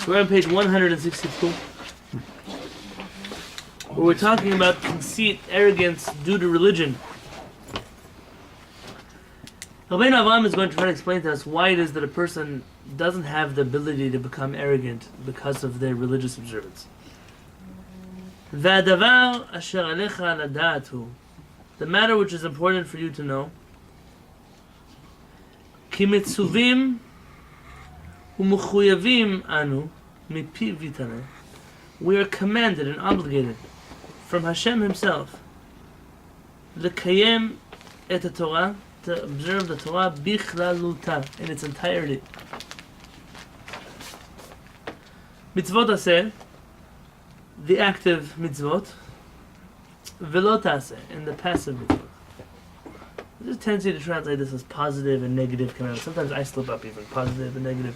We're on page 162. Where we're talking about conceit, arrogance due to religion. Rabbi Avraham is going to try to explain to us why it is that a person doesn't have the ability to become arrogant because of their religious observance. The matter which is important for you to know, כי מצווים ומחויבים אנו מפיו יתעלה. We are commanded and obligated from Hashem Himself לקיים את התורה, to observe the Torah בכללותה, in its entirety. מצוות עשה, the active mitzvot, ולא תעשה, and the passive mitzvot. There's a tendency to translate this as positive and negative commandments. Sometimes I slip up even, positive and negative.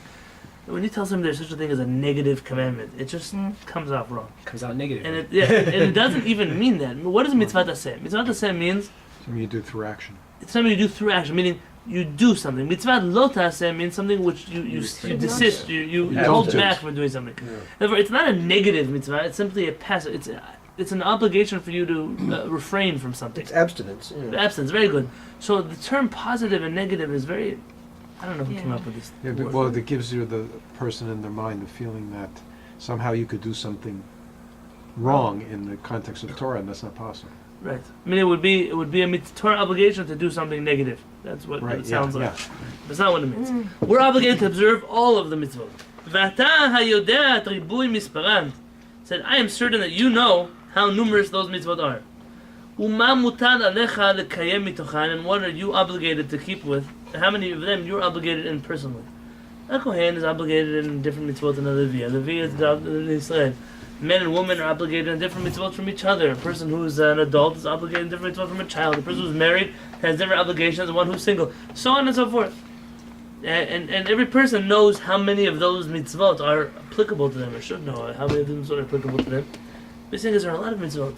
When you tell somebody there's such a thing as a negative commandment, it just comes off wrong. Comes out negative. And it doesn't even mean that. What does mitzvah taseh? Mitzvah taseh means something you do through action. It's something you do through action, meaning you do something. Mitzvah lo taseh means something which you desist, you hold back from doing something. Yeah. Therefore, it's not a negative mitzvah. It's simply a passive. It's an obligation for you to refrain from something. It's abstinence. Yeah. Abstinence, very good. So the term positive and negative is very, I don't know who came up with this. Yeah, but, well, it gives you the person in their mind the feeling that somehow you could do something wrong in the context of Torah, and that's not possible. Right. I mean, it would be a Torah obligation to do something negative. That's what it sounds like. Yeah. That's not what it means. We're obligated to observe all of the mitzvot. V'ata hayodea et ribui misparan. Said, I am certain that you know how numerous those mitzvot are. Uma mutar alecha lekayem mitochan, and what are you obligated to keep with? How many of them you're obligated in personally? A kohen is obligated in different mitzvot than a Levi. A Levi is obligated in Israel. Men and women are obligated in different mitzvot from each other. A person who's an adult is obligated in different mitzvot from a child. A person who's married has different obligations than one who's single. So on and so forth. And every person knows how many of those mitzvot are applicable to them, or should know how many of them are applicable to them. The thing is, there are a lot of mitzvot.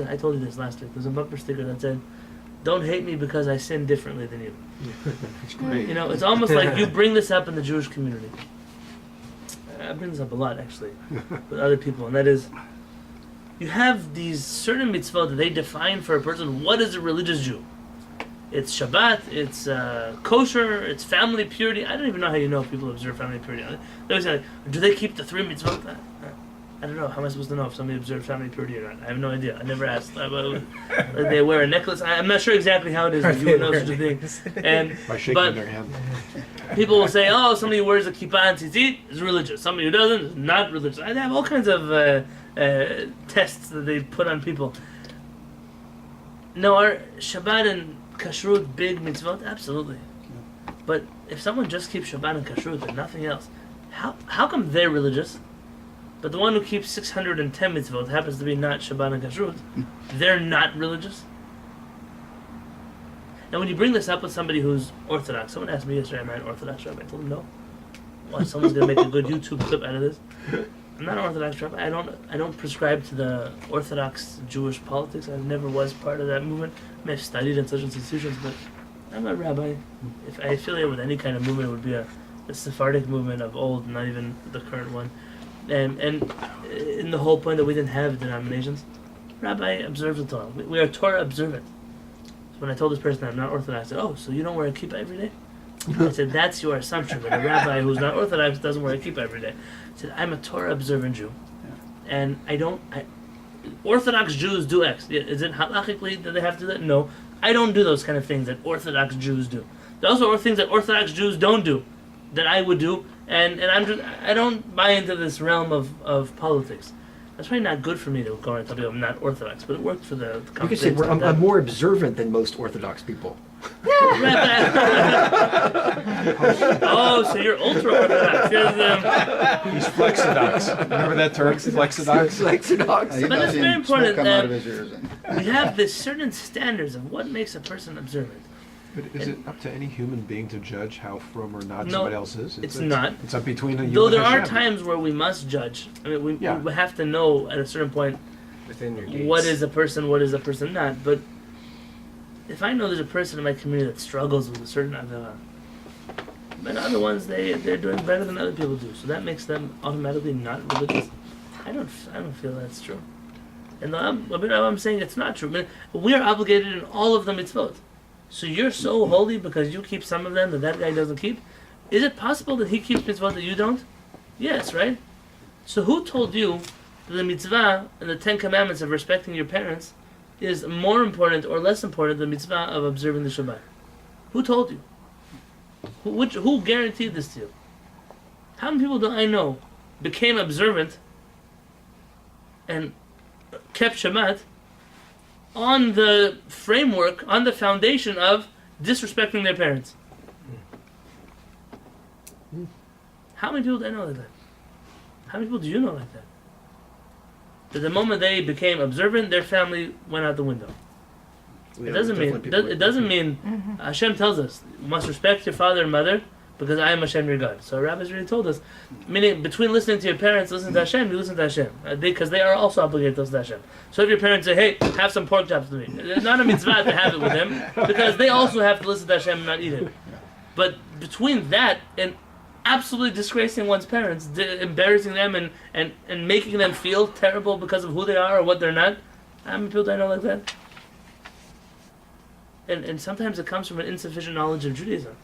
I told you this last week. There's a bumper sticker that said, "Don't hate me because I sin differently than you." It's great. You know, it's almost like you bring this up in the Jewish community. I bring this up a lot, actually, with other people, and that is, you have these certain mitzvot that they define for a person. What is a religious Jew? It's Shabbat, it's kosher, it's family purity. I don't even know how you know if people observe family purity. They always say, do they keep the 3 mitzvot? I don't know. How am I supposed to know if somebody observes family purity or not? I have no idea. I never asked. They wear a necklace. I'm not sure exactly how it is. You would know such a thing. By shaking their hand. People will say, oh, somebody who wears a kippah and tzitzit is religious. Somebody who doesn't is not religious. I have all kinds of tests that they put on people. No, are Shabbat and kashrut big mitzvot? Absolutely. But if someone just keeps Shabbat and kashrut and nothing else, how come they're religious? But the one who keeps 610 mitzvot happens to be not Shabbat and kashrut. They're not religious? And when you bring this up with somebody who's Orthodox, someone asked me yesterday, am I an Orthodox rabbi? I told them no. Why? Someone's going to make a good YouTube clip out of this. I'm not an Orthodox rabbi. I don't prescribe to the Orthodox Jewish politics. I never was part of that movement. I may have studied in such institutions, but I'm not a rabbi. If I affiliate with any kind of movement, it would be a Sephardic movement of old, not even the current one. And in the whole point that we didn't have denominations, Rabbi observes the Torah. We are Torah observant. So when I told this person I'm not Orthodox, I said, oh, so you don't wear a kippah every day? I said, that's your assumption, that a rabbi who's not Orthodox doesn't wear a kippah every day. I said, I'm a Torah observant Jew, and Orthodox Jews do X. Is it halachically that they have to do that? No. I don't do those kind of things that Orthodox Jews do. There also are things that Orthodox Jews don't do, that I would do, and I don't buy into this realm of politics. That's probably not good for me to go around and tell people I'm not Orthodox, but it worked for the conversation. You could say I'm more observant than most Orthodox people. Oh, so you're ultra-Orthodox. He's flexidox. Remember that term, flexidox? Flexidox. But it's very important that we have this certain standards of what makes a person observant. But is it up to any human being to judge how from or not somebody else is? It's not. It's up between you Though and there are Hashem. times where we must judge. I mean, we have to know at a certain point Within your gates. what is a person not. But if I know there's a person in my community that struggles with a certain avera, and other ones they're doing better than other people do. So that makes them automatically not religious. I don't feel that's true. And I'm saying it's not true. I mean, we are obligated in all of the mitzvot. So you're so holy because you keep some of them that guy doesn't keep. Is it possible that he keeps mitzvot that you don't? Yes, right? So who told you that the mitzvah and the 10 commandments of respecting your parents is more important or less important than the mitzvah of observing the Shabbat? Who told you? Who guaranteed this to you? How many people do I know became observant and kept Shabbat on the framework, on the foundation of disrespecting their parents? How many people do I know like that? How many people do you know like that? That the moment they became observant, their family went out the window. It doesn't mean Hashem tells us you must respect your father and mother because I am Hashem your God. So rabbis really told us, meaning between listening to your parents, listening to Hashem, you listen to Hashem because they are also obligated to listen to Hashem. So if your parents say, "Hey, have some pork chops with me," it's not a mitzvah to have it with them because they also have to listen to Hashem and not eat it. But between that and absolutely disgracing one's parents, embarrassing them and making them feel terrible because of who they are or what they're not, how many people do I know like that? And sometimes it comes from an insufficient knowledge of Judaism.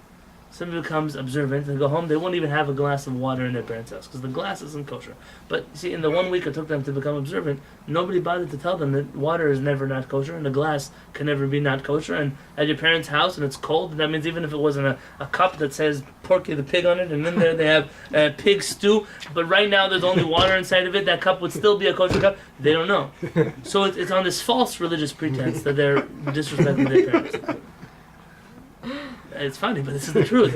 Somebody becomes observant and go home, they won't even have a glass of water in their parents' house because the glass isn't kosher. But see, in the 1 week it took them to become observant, nobody bothered to tell them that water is never not kosher and the glass can never be not kosher. And at your parents' house and it's cold, that means even if it wasn't a cup that says Porky the Pig on it, and in there they have pig stew, but right now there's only water inside of it, that cup would still be a kosher cup. They don't know. So it's on this false religious pretense that they're disrespecting their parents. It's funny, but this is the truth.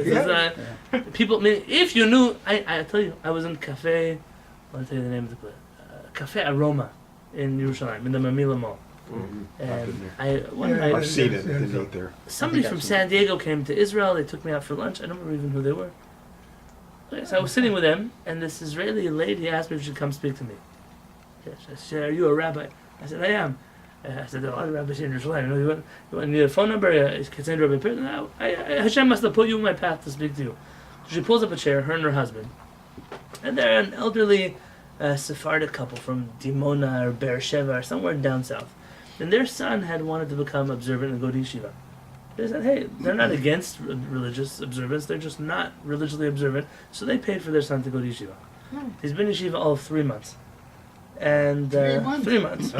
People, I mean, if you knew, I tell you, I was in Cafe, I'll tell you the name of the place, Cafe Aroma in Yerushalayim, in the Mamila Mall. And I've seen it. Didn't eat there. Somebody from San Diego came to Israel. They took me out for lunch. I don't remember even who they were. Okay, so I was sitting with them, and this Israeli lady asked me if she could come speak to me. Yes, I said, "Are you a rabbi?" I said, "I am." I said, "There are a lot of rabbis here in Yerushalayim. You need a phone number? Can Rabbi Pearson?" Hashem must have put you in my path to speak to you. So she pulls up a chair, her and her husband, and they're an elderly Sephardic couple from Dimona or Beersheba or somewhere down south. And their son had wanted to become observant and go to yeshiva. They said, "Hey, they're not against religious observance; they're just not religiously observant." So they paid for their son to go to yeshiva. He's been in yeshiva all of 3 months, and 3 months.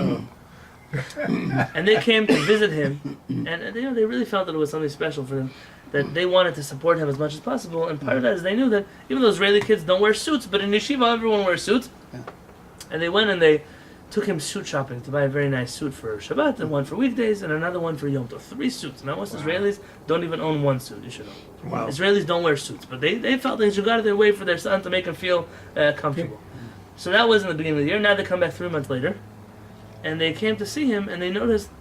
And they came to visit him, and they really felt that it was something special for them, that they wanted to support him as much as possible. And part of that is they knew that even though Israeli kids don't wear suits, but in yeshiva everyone wears suits. And they went and they took him suit shopping to buy a very nice suit for Shabbat, and one for weekdays, and another one for Yom Tov. 3 suits. Now most Israelis don't even own 1 suit, you should know. Wow. Israelis don't wear suits, but they felt they should go out of their way for their son to make him feel comfortable. So that was in the beginning of the year. Now they come back 3 months later. And they came to see him, and they noticed.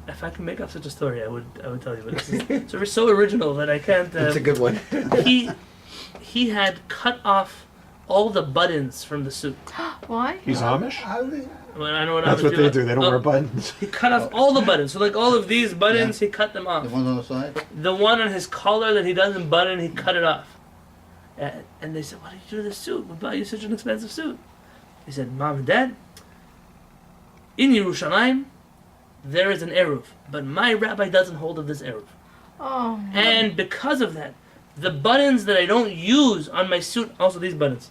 If I could make up such a story, I would tell you. But this is so original that I can't. It's a good one. he had cut off all the buttons from the suit. Why? He's Amish? Well, I know what That's Amish what they do. They don't wear buttons. He cut off all the buttons. So like all of these buttons, he cut them off. The one on the side? The one on his collar that he doesn't button, he cut it off. And they said, "What did you do to this suit? We bought you such an expensive suit." He said, "Mom and Dad, in Yerushalayim, there is an eruv, but my rabbi doesn't hold of this eruv. Oh. And because of that, the buttons that I don't use on my suit, also these buttons,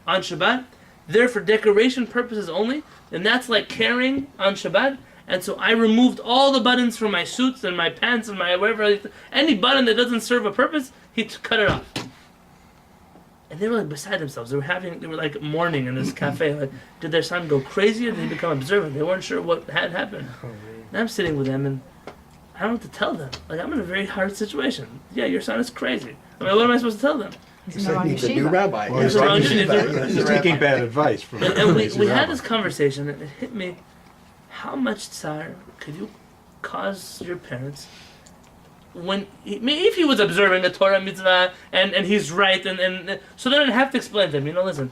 on Shabbat, they're for decoration purposes only, and that's like carrying on Shabbat. And so I removed all the buttons from my suits and my pants and my whatever, any button that doesn't serve a purpose, he cut it off." And they were like beside themselves. They were like mourning in this cafe. Like, did their son go crazy or did he become observant? They weren't sure what had happened. And I'm sitting with them and I don't know what to tell them. Like, I'm in a very hard situation. Yeah, your son is crazy. I mean, what am I supposed to tell them? He's not on He's a new yeshiva. rabbi. Well, He's he's, around taking, you. he's taking bad advice from And we crazy had rabbi. this conversation and it hit me. How much tsar could you cause your parents if he was observing the Torah mitzvah and he's right and so then I'd have to explain to him, listen,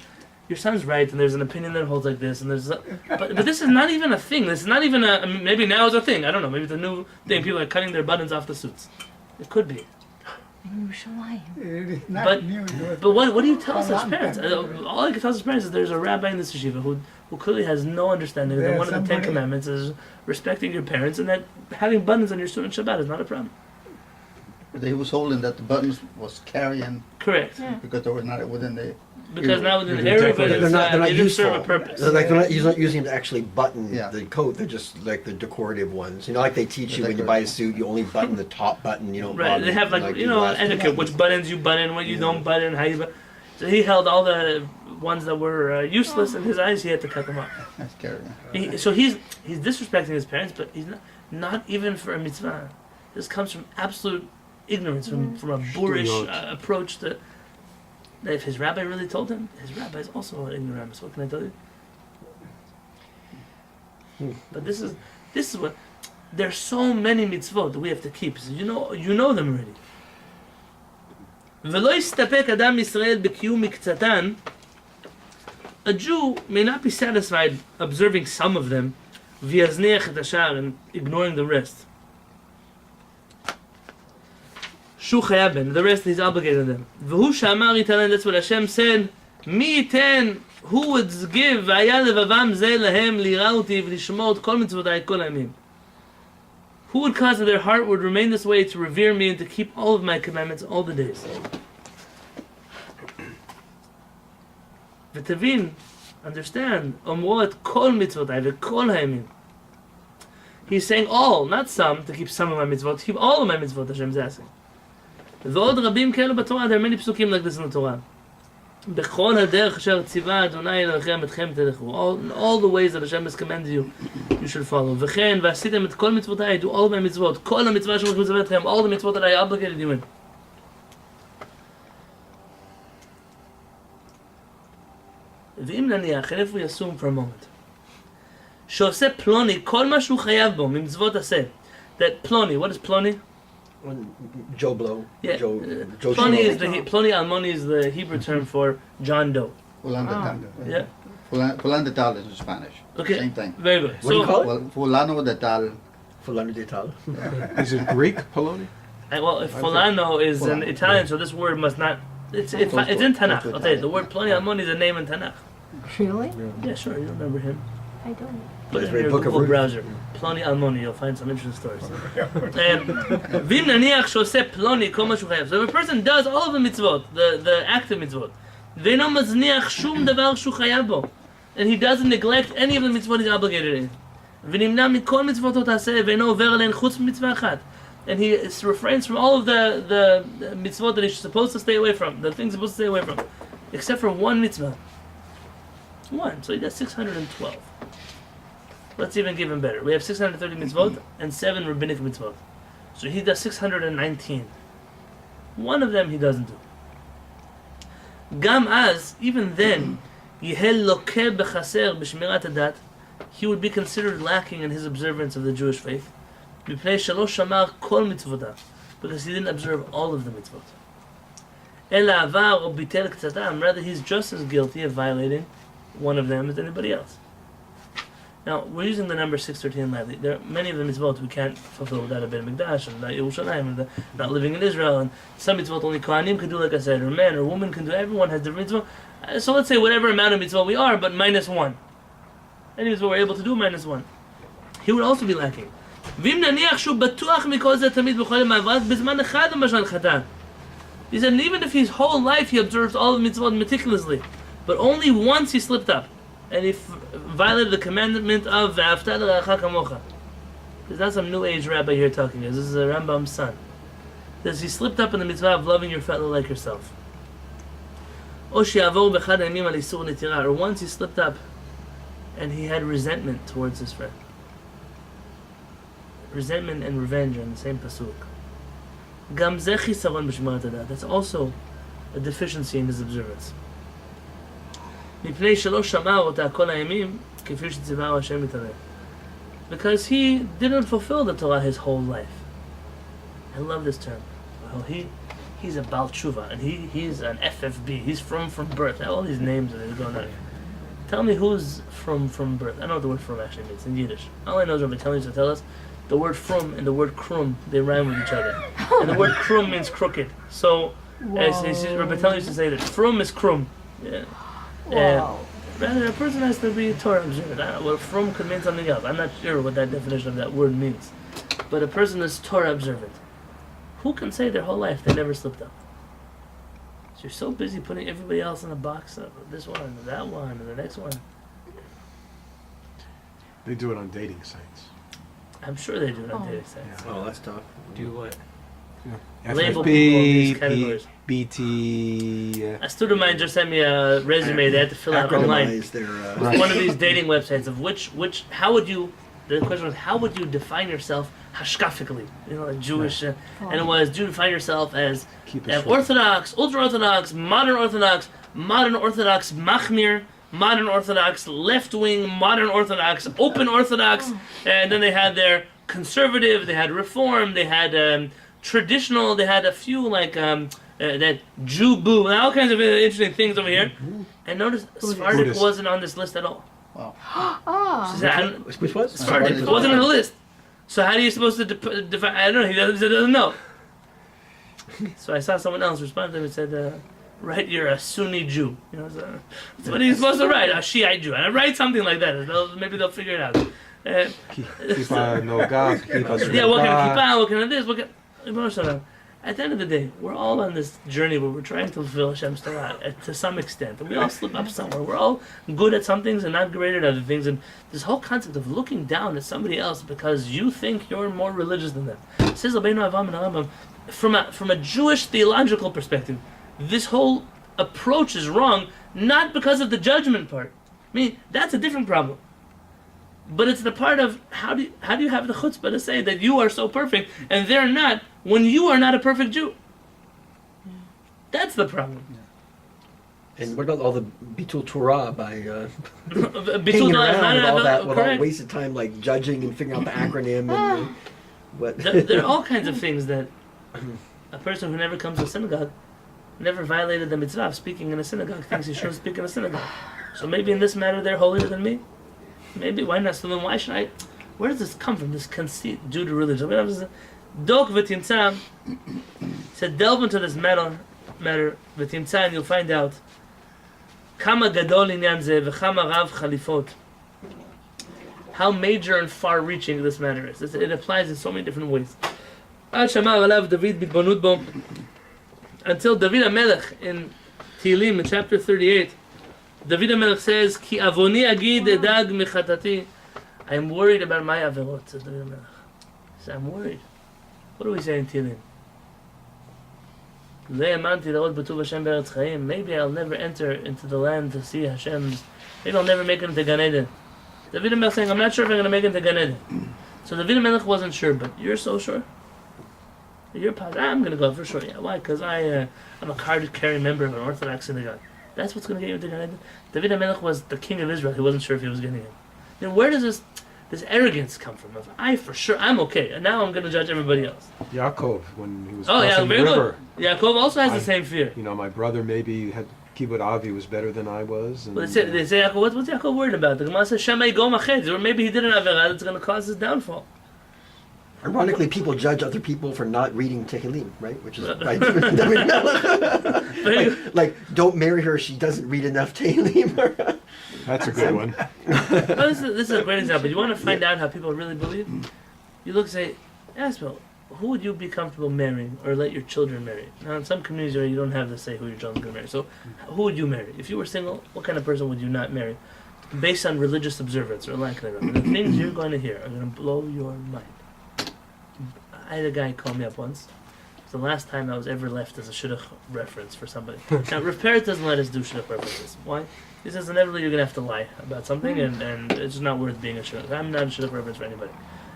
your son's right and there's an opinion that holds like this and but this is not even a thing. This is not even maybe now is a thing. I don't know. Maybe it's a new thing. People are cutting their buttons off the suits. It could be. Yerushalayim. Not But- new. But what do you tell A such long parents? time. All I can tell such parents is there's a rabbi in this yeshiva who clearly has no understanding that There's one of the Ten somebody- Commandments is respecting your parents, and that having buttons on your suit on Shabbat is not a problem. But he was holding that the buttons was carrying Correct. Yeah. because they were not within the. Because now within the They're area of it, definitely- They're not they didn't serve a useful. purpose. They're not using them to actually button Yeah. the coat. They're just like the decorative ones. You know, like they teach The you when you buy a suit, you only button the top button. You don't. Right, button, they have like the last etiquette, which buttons you button, what you don't button, how you button. So he held all the ones that were useless in his eyes. He had to cut them off. That's carrying. So he's disrespecting his parents, but he's not even for a mitzvah. This comes from absolute ignorance, from a boorish Shtuyot. approach to. That if his rabbi really told him, his rabbi is also an ignoramus. What can I tell you? But this is what. There's so many mitzvot that we have to keep. So you know them already. ולא יסתפק אדם ישראל בקיום מקצתן. A Jew may not be satisfied observing some of them, ויזניח את השאר, and ignoring the rest. שהוא חייב בהם, the rest he's obligated them. והוא שאמר ייתן, that's what Hashem said, מי ייתן, who would give, והיה לבבם זה להם ליראה אותי ולשמור את כל מצוותיי כל הימים. Who would cause that their heart would remain this way to revere me and to keep all of my commandments all the days? ותבין, understand, אומרו את כל מצוותיי וכל הימים. He's saying all, not some, to keep some of my mitzvot, to keep all of my mitzvot, Hashem is asking. ועוד רבים כאלו בתורה, there are many פסוקים like this in the Torah. בכל הדרך אשר ציווה אדוני אלוהיכם אתכם תלכו. All the ways that Hashem has commanded you, you should follow. וכן, ועשיתם את כל מצוותיי, do all of my mitzvot, כל המצווה שמות מצווה אתכם, all the mitzvot that I obligated you in. ואם נניח, and if we assume for a moment, שעושה פלוני כל מה שהוא חייב בו, ממצוות עשה, that פלוני, what is פלוני? Joe Blow. Yeah, Joe. Joe Ploni Schmo. is Ploni Almoni is the Hebrew term for John Doe. Fulano de tal. Yeah. Fulano de tal is in Spanish. Okay. Same thing. Very good. What do you call it? Well, Fulano de tal. Fulano de Tal. Is it Greek, Poloni? Well, if Fulano is in Fulano, Italian, so this word must not. It's in Tanakh. I'll tell you, the word Ploni Almoni is a name in Tanakh. Really? Yeah, sure, you remember him. I don't. Put it in Great your book of Google Ruth. browser. Ploni Almoni, you'll find some interesting stories. ואם נניח שעושה פלוני כל מה שהוא חייב. So if a person does all of the mitzvot, the active mitzvot, ואינו מזניח שום דבר שהוא חייב בו, and he doesn't neglect any of the mitzvot he's obligated in, ונמנע מכל מצוותו תעשה, ואינו עובר עליהן חוץ ממצווה אחת, and he refrains from all of the mitzvot that he's supposed to stay away from, the things he's supposed to stay away from, except for one mitzvah. One, so he does 612. Let's even give him better. We have 630 mitzvot and 7 rabbinic mitzvot. So he does 619. One of them he doesn't do. Gam az, even then, yehel lokeh b'chaser b'shmirat hadat, he would be considered lacking in his observance of the Jewish faith. Mipnei shelo shamar kol mitzvotav, because he didn't observe all of the mitzvot. Ela avar o bitel k'tzatam, rather he's just as guilty of violating one of them as anybody else. Now, we're using the number 613 lightly. There are many of the mitzvot we can't fulfill without a Beit HaMikdash, and without Yerushalayim, and not living in Israel, and some mitzvot only Kohanim can do, like I said, or men or women can do. Everyone has different mitzvot. So let's say whatever amount of mitzvot we are, but minus one. Any mitzvot we're able to do, minus one. He would also be lacking. ואם נניח שהוא בטוח מכל זה תמיד בכל המעברת, בזמן אחד למשל חטא. He said, and even if his whole life he observes all the mitzvot meticulously, but only once he slipped up, and he violated the commandment of "Ve'afta l'reacha kamocha." There's not some new age rabbi here talking. This is a Rambam's son. Says he slipped up in the mitzvah of loving your fellow like yourself. Or once he slipped up, and he had resentment towards his friend. Resentment and revenge are in the same pasuk. Gam ze chisaron b'shmirat hadat. That's also a deficiency in his observance. מפני שלא שמר אותה כל הימים, כפי שציווה השם יתערב. Because he didn't fulfill the Torah his whole life. I love this term. Well, he's a Baal Tshuva, and he's an FFB. He's from birth. All these names that are going on. Tell me who's from birth. I don't know what the word from actually means in Yiddish. All I know is Rabbi Yonatan Halevy used to tell us the word frum and the word krum, they rhyme with each other. And the word krum means crooked. So, as Rabbi Yonatan used to say that frum is krum. Yeah. Wow. Rather, a person has to be Torah observant. Well, frum could mean something else. I'm not sure what that definition of that word means. But a person is Torah observant. Who can say their whole life they never slipped up? So you're so busy putting everybody else in a box of this one, and that one, and the next one. They do it on dating sites. I'm sure they do it on Oh. dating sites. Oh, that's tough. Do what? Label people in these FFP, categories. BT. A student of mine just sent me a resume they had to fill out online. Acronymize their. Right. One of these dating websites of which how would you, the question was, how would you define yourself hashkafically? You know, like Jewish, and it was, do you define yourself as Keep it short. Orthodox, ultra-Orthodox, modern Orthodox, Machmir, modern Orthodox, left-wing, modern Orthodox, open Orthodox, and then they had their conservative, they had reform, they had traditional, they had a few like that Jew boo, and all kinds of interesting things over here. And notice Sephardic Buddhist. wasn't on this list at all. Ah. She said, I don't, Which was? Sephardic it wasn't on the list. So how are you supposed to define? I don't know. He doesn't know. So I saw someone else respond to him and said, "Write you're a Sunni Jew." You know, so that's what he's supposed to write, a Shiite Jew. And I write something like that. Maybe they'll figure it out. Keep no God. Keep us Yeah, what can I keep on? What can I this? What can? At the end of the day, we're all on this journey where we're trying to fulfill Hashem's Torah to some extent. And we all slip up somewhere. We're all good at some things and not great at other things. And this whole concept of looking down at somebody else because you think you're more religious than them. It says, from a Jewish theological perspective, this whole approach is wrong, not because of the judgment part. I mean, that's a different problem. But it's the part of how do you have the chutzpah to say that you are so perfect and they're not when you are not a perfect Jew? That's the problem. And what about all the Bitul Torah by Bitul hanging Torah is around with not all that, with all correct. wasted time like judging and figuring out the acronym and what? There are all kinds of things that a person who never comes to synagogue, never violated the mitzvah of speaking in a synagogue, thinks he shouldn't speak in a synagogue. So maybe in this matter they're holier than me. Maybe, why not? So then why should I? Where does this come from, this conceit due to religion? Dok v'timtzah said, delve into this matter v'timtzah, and you'll find out kama gadol inyan zeh v'chama rav chalifot, how major and far-reaching this matter is. It applies in so many different ways. Ad shamar alav David bitbonut bo, until David HaMelech in Tehillim in chapter 38, David HaMelech says, Ki avoni agid edag mechatati. I am worried about my averot, says David HaMelech. He says, I'm worried. What do we say in Tehillim? Lo yamanti la'od b'tuv Hashem be'eretz chayim. Maybe I'll never enter into the land to see Hashem's. Maybe I'll never make it into Gan Eden. David HaMelech saying, I'm not sure if I'm going to make it into Gan Eden. So David HaMelech wasn't sure, but you're so sure? You're positive. I'm going to go for sure. Yeah, why? Because I'm a card-carrying member of an Orthodox synagogue. That's what's going to get you into Gan Eden. David HaMelech was the king of Israel. He wasn't sure if he was getting it. Then where does this arrogance come from? Of for sure, I'm okay, and now I'm going to judge everybody else. Yaakov, when he was Oh yeah, crossing the very river. good. Yaakov also has the same fear. You know, my brother maybe had kibbut Avi was better than I was. And, But they say Yaakov, what's Yaakov worried about? The Gemara says Shemay go mached, or maybe he did an avera that's going to cause his downfall. Ironically, people judge other people for not reading Tehillim, right? Which is right. like, don't marry her; she doesn't read enough Tehillim. That's a good one. Well, this is a great example. You want to find out how people really believe? You look and say, ask people, who would you be comfortable marrying or let your children marry? Now, in some communities you don't have to say who your children's going to marry. So, who would you marry? If you were single, what kind of person would you not marry? Based on religious observance or lack thereof. And the things you're going to hear are going to blow your mind. I had a guy call me up once. It's the last time I was ever left as a shidduch reference for somebody. Now, Rav Peretz doesn't let us do shidduch references. Why? He says inevitably you're going to have to lie about something, and it's just not worth being a shidduch. I'm not a shidduch reference for anybody.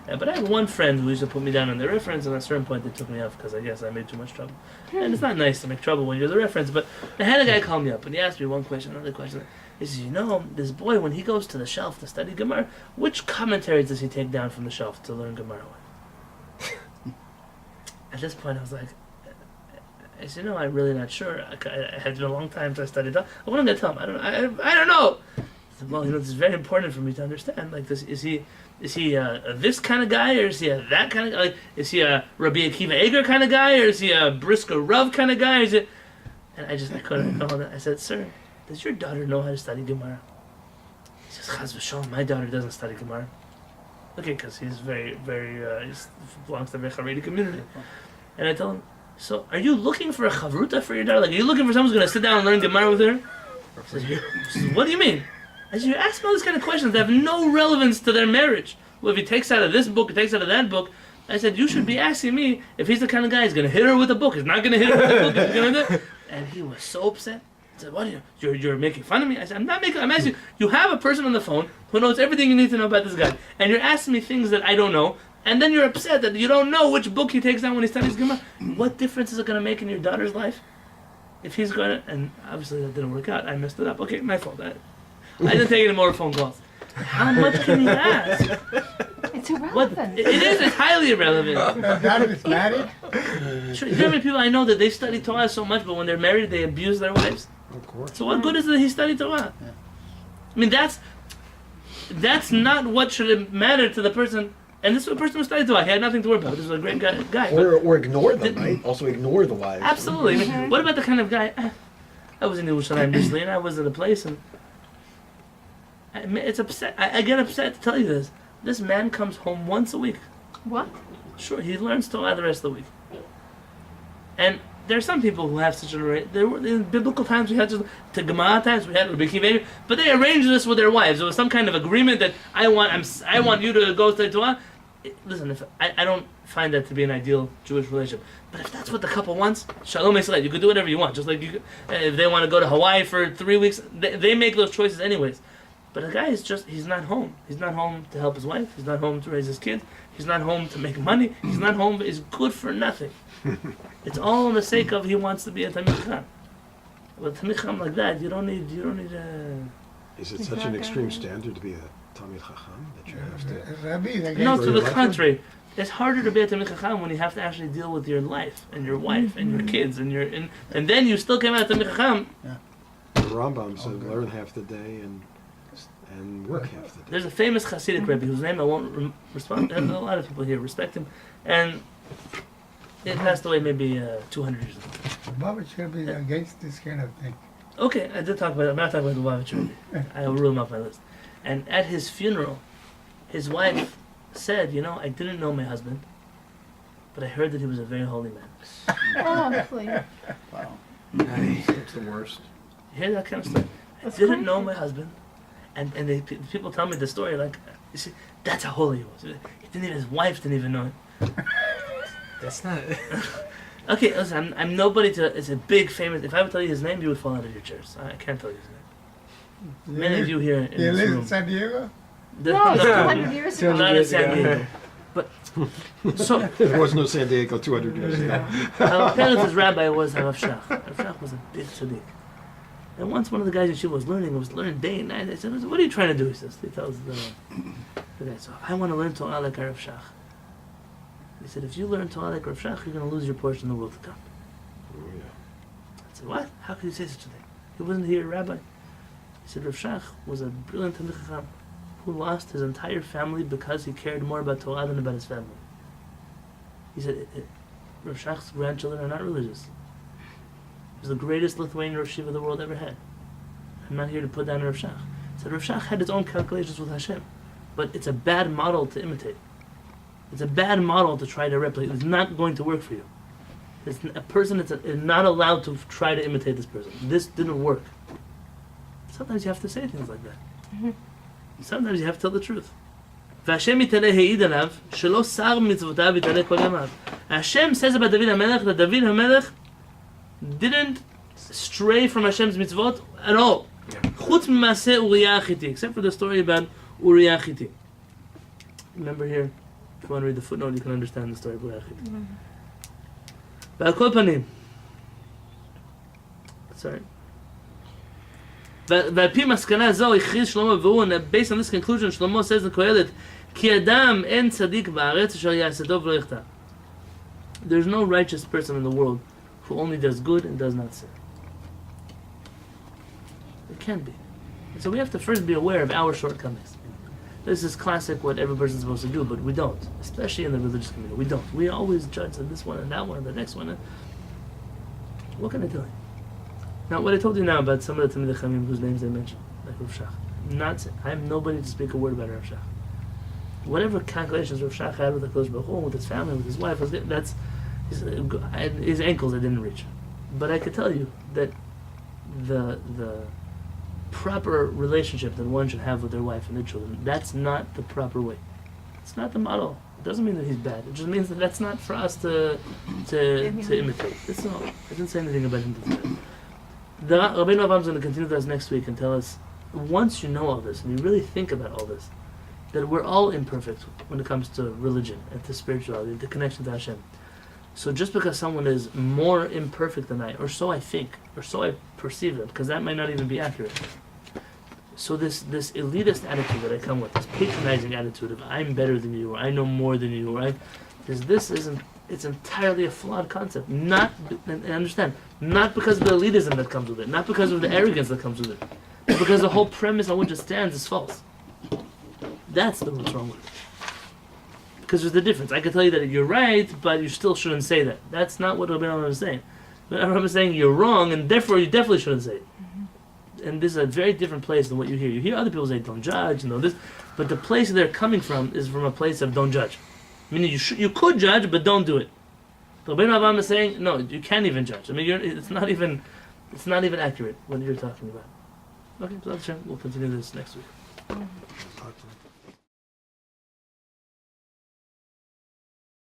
But I had one friend who used to put me down on their reference, and at a certain point they took me off because I guess I made too much trouble. And it's not nice to make trouble when you're the reference, but I had a guy call me up, and he asked me one question, another question. He says, you know, this boy, when he goes to the shelf to study Gemara, which commentaries does he take down from the shelf to learn Gemara with? At this point, I was like, I said, I'm really not sure. It had been a long time since I studied. What am I going to tell him? I don't know. said, well, this is very important for me to understand. Like, this is he this kind of guy, or is he that kind of guy? Like, is he a Rabbi Akiva Eger kind of guy, or is he a Brisker Rav kind of guy? Or is it? And I couldn't hold it. I said, sir, does your daughter know how to study Gemara? He says, Chaz v'shalom, my daughter doesn't study Gemara. Okay, because he's very, very, he belongs to the Haredi community. And I told him, so are you looking for a chavruta for your daughter? Like, are you looking for someone who's going to sit down and learn Gemara with her? He says, what do you mean? I said, you're asking all these kind of questions that have no relevance to their marriage. Well, if he takes out of this book, he takes out of that book. I said, you should be asking me if he's the kind of guy who's going to hit her with a book. He's not going to hit her with a book. He's gonna do. And he was so upset. I said, what are you're making fun of me? I said, I'm not making, I'm asking you. You have a person on the phone who knows everything you need to know about this guy. And you're asking me things that I don't know. And then you're upset that you don't know which book he takes down when he studies Gemara. What difference is it going to make in your daughter's life? If he's going to, and obviously that didn't work out. I messed it up. Okay, my fault. I didn't take any more phone calls. How much can you ask? It's What? irrelevant. It is. It's highly irrelevant. Your daughter is married? Sure, you know how many people I know that they study Torah so much, but when they're married, they abuse their wives? Of course. So what good is it that he studied Torah? I mean, that's not what should matter to the person. And this is a person who studied Torah. He had nothing to worry about. This was a great guy. But Or ignore them, right? Also ignore the wives. absolutely. I mean, what about the kind of guy? I was in Yerushalayim recently, and I was at a place, and it's upset. I get upset to tell you this. This man comes home once a week. What? Sure, he learns Torah the rest of the week. And there are some people who have such a... There were, in biblical times, we had to Gemara times, we had Rabbi Akiva, but they arranged this with their wives. There was some kind of agreement that I want you to go study Torah. Listen, I don't find that to be an ideal Jewish relationship. But if that's what the couple wants, Shalom Yisrael, you could do whatever you want. Just like if they want to go to Hawaii for 3 weeks, they make those choices anyways. But the guy is he's not home. He's not home to help his wife. He's not home to raise his kids. He's not home to make money. He's not home. He's good for nothing. It's all in the sake of he wants to be a Talmid Chacham. But Talmid Chacham like that, you don't need Is it such an extreme standard to be a Talmid Chacham that you have to... Rabbi, No, For to your the life? contrary. It's harder to be a Talmid Chacham when you have to actually deal with your life and your wife and your kids and and then you still came out Talmid Chacham. The Rambam said learn half the day and work half the day. There's a famous Hasidic Rebbe whose name I won't respond. And a lot of people here respect him, and he passed away maybe 200 years ago. Baba should be against this kind of thing. Okay, I did talk about it. I'm not talking about the Lubavitch Rebbe. I will rule him off my list. And at his funeral, his wife said, I didn't know my husband, but I heard that he was a very holy man. Oh, please. Wow. It's the worst. You hear that kind of stuff? I didn't know my husband, and people tell me the story like, you see, that's how holy he was. His wife didn't even know it. That's not. Okay, listen, I'm nobody to. It's a big famous. If I would tell you his name, you would fall out of your chairs. I can't tell you his name. Many of you here in You this live room. in San Diego? No, it's 200 years ago. Not in San Diego. But so There was no San Diego 200 years ago. our parents' rabbi was Rav Shach. Rav Shach was a big tzaddik. And once one of the guys in Shiva was learning day and night. I said, "What are you trying to do?" He says, he tells the guy, "So I want to learn Torah like Rav Shach." He said, "If you learn Torah like Rav Shach, you're going to lose your portion in the world to come." Oh, yeah. I said, "What? How could you say such a thing? He wasn't here, Rabbi." He said, "Rav Shach was a brilliant Talmid Chacham who lost his entire family because he cared more about Torah than about his family." He said, Rav Shach's grandchildren are not religious. He was the greatest Lithuanian Rosh Yeshiva the world ever had. I'm not here to put down Rav Shach. He said, Rav Shach had his own calculations with Hashem, but it's a bad model to imitate. It's a bad model to try to replicate. It's not going to work for you. It's a person that's not allowed to try to imitate this person. This didn't work." Sometimes you have to say things like that. Sometimes you have to tell the truth. Hashem says about David HaMelech that David HaMelech didn't stray from Hashem's mitzvot at all. Chutz mima'aseh Uriah HaChiti, except for the story about Uriah HaChiti. Remember here, if you want to read the footnote, you can understand the story of Uriah HaChiti. ועל כל פנים, sorry. ועל פי מסקנה זו הכריז שלמה והוא, and based on this conclusion, Shlomo says in Kehillat, כי אדם אין צדיק בארץ אשר יעשה טוב ולא יחטא. There's no righteous person in the world who only does good and does not sin. It can't be. And so we have to first be aware of our shortcomings. This is classic what every person's supposed to do, but we don't. Especially in the religious community, we don't. We always judge on this one and that one and the next one. What can I tell you? Now, what I told you now about some of the Talmidei Chachamim whose names I mentioned, like Rav Shach, I am nobody to speak a word about Rav Shach. Whatever calculations Rav Shach had with the Kodesh Baruch Hu, with his family, with his wife, that's his ankles I didn't reach. But I could tell you that the proper relationship that one should have with their wife and their children, that's not the proper way. It's not the model. It doesn't mean that he's bad. It just means that that's not for us to imitate. That's all. I didn't say anything about him today. Rabbi Yonatan is going to continue with us next week and tell us, once you know all this and you really think about all this, that we're all imperfect when it comes to religion and to spirituality and to connection to Hashem. So just because someone is more imperfect than I, or so I think, or so I perceive them, because that might not even be accurate. So this elitist attitude that I come with, this patronizing attitude of I'm better than you, or I know more than you, or it's entirely a flawed concept. Not, and understand, not because of the elitism that comes with it, not because of the arrogance that comes with it, but because the whole premise on which it stands is false. That's what's wrong with it. Because there's the difference. I can tell you that you're right, but you still shouldn't say that. That's not what Rabbi Yonatan is saying. Rabbi Yonatan is saying you're wrong, and therefore you definitely shouldn't say it. And this is a very different place than what you hear. You hear other people say don't judge, this, but the place they're coming from is from a place of don't judge. Meaning you could judge, but don't do it. Rabbi Yonatan is saying no, you can't even judge. It's not even accurate what you're talking about. Okay, so we'll continue this next week.